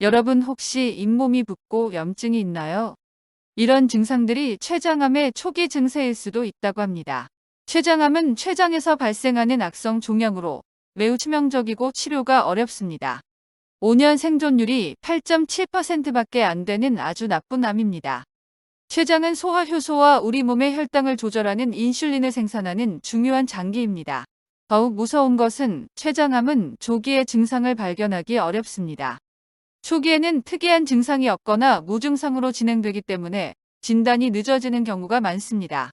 여러분 혹시 잇몸이 붓고 염증이 있나요? 이런 증상들이 췌장암의 초기 증세일 수도 있다고 합니다. 췌장암은 췌장에서 발생하는 악성 종양으로 매우 치명적이고 치료가 어렵습니다. 5년 생존율이 8.7%밖에 안 되는 아주 나쁜 암입니다. 췌장은 소화 효소와 우리 몸의 혈당을 조절하는 인슐린을 생산하는 중요한 장기입니다. 더욱 무서운 것은 췌장암은 조기에 증상을 발견하기 어렵습니다. 초기에는 특이한 증상이 없거나 무증상으로 진행되기 때문에 진단이 늦어지는 경우가 많습니다.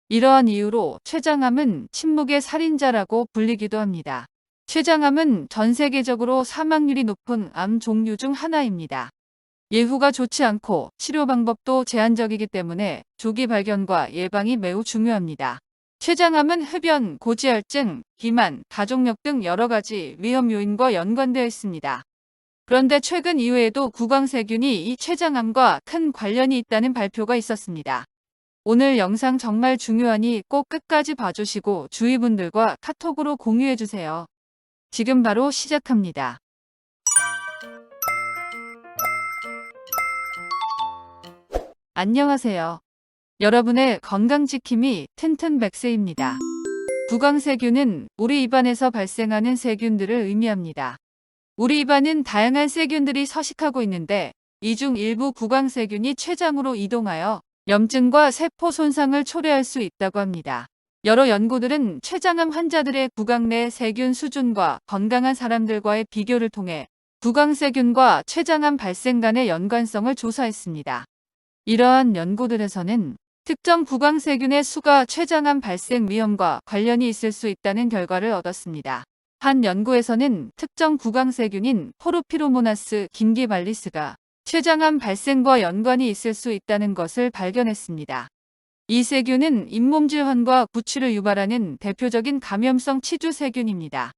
이러한 이유로 췌장암은 침묵의 살인자라고 불리기도 합니다. 췌장암은 전 세계적으로 사망률이 높은 암 종류 중 하나입니다. 예후가 좋지 않고 치료 방법도 제한적이기 때문에 조기 발견과 예방이 매우 중요합니다. 췌장암은 흡연, 고지혈증, 비만, 가족력 등 여러 가지 위험 요인과 연관되어 있습니다. 그런데 최근 이후에도 구강세균이 이 췌장암과 큰 관련이 있다는 발표가 있었습니다. 오늘 영상 정말 중요하니 꼭 끝까지 봐주시고 주위 분들과 카톡으로 공유해주세요. 지금 바로 시작합니다. 안녕하세요. 여러분의 건강지킴이 튼튼백세입니다. 구강세균은 우리 입안에서 발생하는 세균들을 의미합니다. 우리 입안은 다양한 세균들이 서식하고 있는데 이 중 일부 구강세균이 췌장으로 이동하여 염증과 세포 손상을 초래할 수 있다고 합니다. 여러 연구들은 췌장암 환자들의 구강 내 세균 수준과 건강한 사람들과의 비교를 통해 구강세균과 췌장암 발생 간의 연관성을 조사했습니다. 이러한 연구들에서는 특정 구강세균의 수가 췌장암 발생 위험과 관련이 있을 수 있다는 결과를 얻었습니다. 한 연구에서는 특정 구강세균인 포르피로모나스 긴기발리스가 췌장암 발생과 연관이 있을 수 있다는 것을 발견했습니다. 이 세균은 잇몸 질환과 구취를 유발하는 대표적인 감염성 치주세균입니다.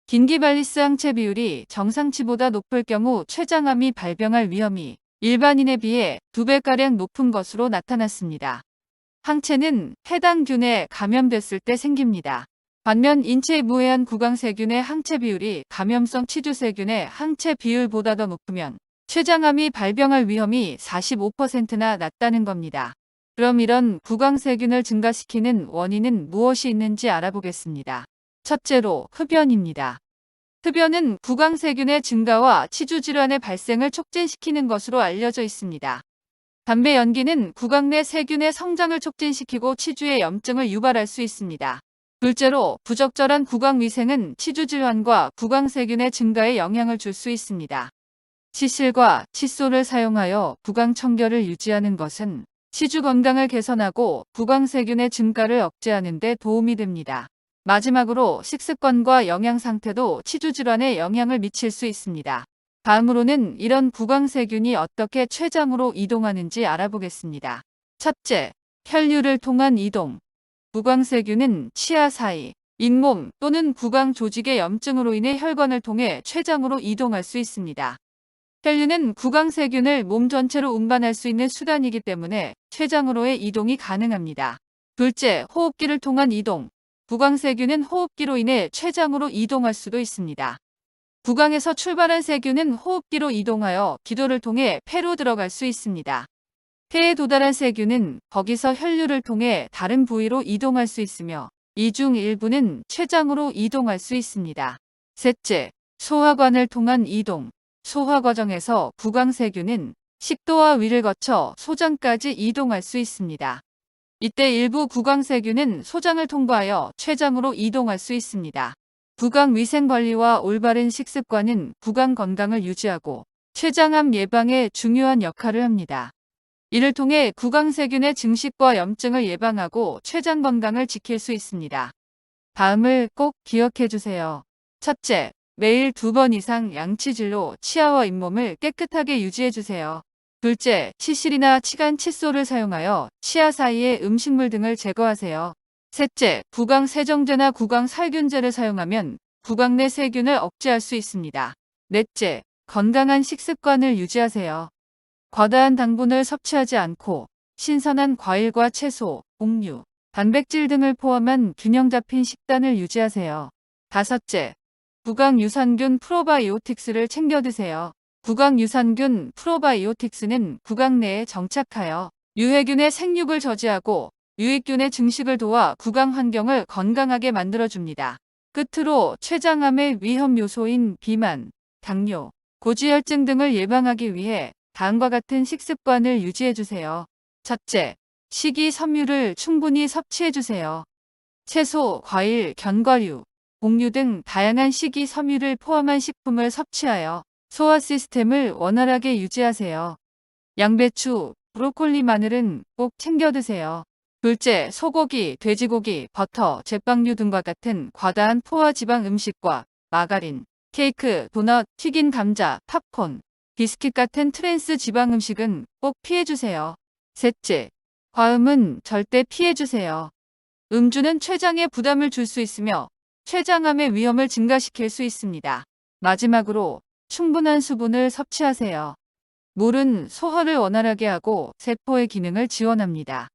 긴기발리스 항체 비율이 정상치보다 높을 경우 췌장암이 발병할 위험이 일반인에 비해 2배가량 높은 것으로 나타났습니다. 항체는 해당 균에 감염됐을 때 생깁니다. 반면 인체에 무해한 구강세균의 항체 비율이 감염성 치주세균의 항체 비율보다 더 높으면 췌장암이 발병할 위험이 45%나 낮다는 겁니다. 그럼 이런 구강세균을 증가시키는 원인은 무엇이 있는지 알아보겠습니다. 첫째로 흡연입니다. 흡연은 구강세균의 증가와 치주질환의 발생을 촉진시키는 것으로 알려져 있습니다. 담배 연기는 구강 내 세균의 성장을 촉진시키고 치주의 염증을 유발할 수 있습니다. 둘째로 부적절한 구강위생은 치주질환과 구강세균의 증가에 영향을 줄 수 있습니다. 치실과 칫솔을 사용하여 구강 청결을 유지하는 것은 치주 건강을 개선하고 구강세균의 증가를 억제하는 데 도움이 됩니다. 마지막으로 식습관과 영양 상태도 치주질환에 영향을 미칠 수 있습니다. 다음으로는 이런 구강세균이 어떻게 췌장으로 이동하는지 알아보겠습니다. 첫째, 혈류를 통한 이동. 구강세균은 치아 사이, 잇몸 또는 구강 조직의 염증으로 인해 혈관을 통해 췌장으로 이동할 수 있습니다. 혈류는 구강세균을 몸 전체로 운반할 수 있는 수단이기 때문에 췌장으로의 이동이 가능합니다. 둘째, 호흡기를 통한 이동. 구강세균은 호흡기로 인해 췌장으로 이동할 수도 있습니다. 구강에서 출발한 세균은 호흡기로 이동하여 기도를 통해 폐로 들어갈 수 있습니다. 폐에 도달한 세균은 거기서 혈류를 통해 다른 부위로 이동할 수 있으며 이 중 일부는 췌장으로 이동할 수 있습니다. 셋째, 소화관을 통한 이동. 소화 과정에서 구강세균은 식도와 위를 거쳐 소장까지 이동할 수 있습니다. 이때 일부 구강세균은 소장을 통과하여 췌장으로 이동할 수 있습니다. 구강 위생 관리와 올바른 식습관은 구강 건강을 유지하고 췌장암 예방에 중요한 역할을 합니다. 이를 통해 구강세균의 증식과 염증을 예방하고 췌장 건강을 지킬 수 있습니다. 다음을 꼭 기억해 주세요. 첫째, 매일 2번 이상 양치질로 치아와 잇몸을 깨끗하게 유지해 주세요. 둘째, 치실이나 치간 칫솔을 사용하여 치아 사이의 음식물 등을 제거하세요. 셋째, 구강 세정제나 구강 살균제를 사용하면 구강 내 세균을 억제할 수 있습니다. 넷째, 건강한 식습관을 유지하세요. 과다한 당분을 섭취하지 않고 신선한 과일과 채소, 곡류, 단백질 등을 포함한 균형 잡힌 식단을 유지하세요. 다섯째, 구강 유산균 프로바이오틱스를 챙겨 드세요. 구강유산균 프로바이오틱스는 구강 내에 정착하여 유해균의 생육을 저지하고 유익균의 증식을 도와 구강 환경을 건강하게 만들어줍니다. 끝으로 췌장암의 위험 요소인 비만, 당뇨, 고지혈증 등을 예방하기 위해 다음과 같은 식습관을 유지해주세요. 첫째, 식이섬유를 충분히 섭취해주세요. 채소, 과일, 견과류, 곡류 등 다양한 식이섬유를 포함한 식품을 섭취하여 소화 시스템을 원활하게 유지하세요. 양배추, 브로콜리, 마늘은 꼭 챙겨 드세요. 둘째, 소고기, 돼지고기, 버터, 제빵류 등과 같은 과다한 포화 지방 음식과 마가린, 케이크, 도넛, 튀긴 감자, 팝콘, 비스킷 같은 트랜스 지방 음식은 꼭 피해주세요. 셋째, 과음은 절대 피해주세요. 음주는 췌장에 부담을 줄 수 있으며 췌장암의 위험을 증가시킬 수 있습니다. 마지막으로 충분한 수분을 섭취하세요. 물은 소화를 원활하게 하고 세포의 기능을 지원합니다.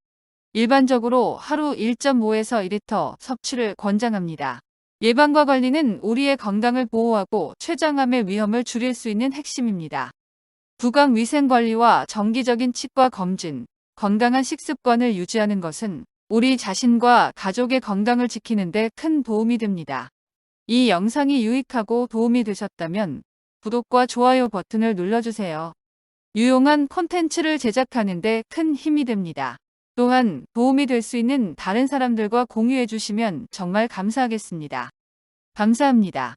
일반적으로 하루 1.5에서 2리터 섭취를 권장합니다. 예방과 관리는 우리의 건강을 보호하고 췌장암의 위험을 줄일 수 있는 핵심입니다. 구강 위생 관리와 정기적인 치과 검진, 건강한 식습관을 유지하는 것은 우리 자신과 가족의 건강을 지키는 데 큰 도움이 됩니다. 이 영상이 유익하고 도움이 되셨다면 구독과 좋아요 버튼을 눌러주세요. 유용한 콘텐츠를 제작하는 데 큰 힘이 됩니다. 또한 도움이 될 수 있는 다른 사람들과 공유해 주시면 정말 감사하겠습니다. 감사합니다.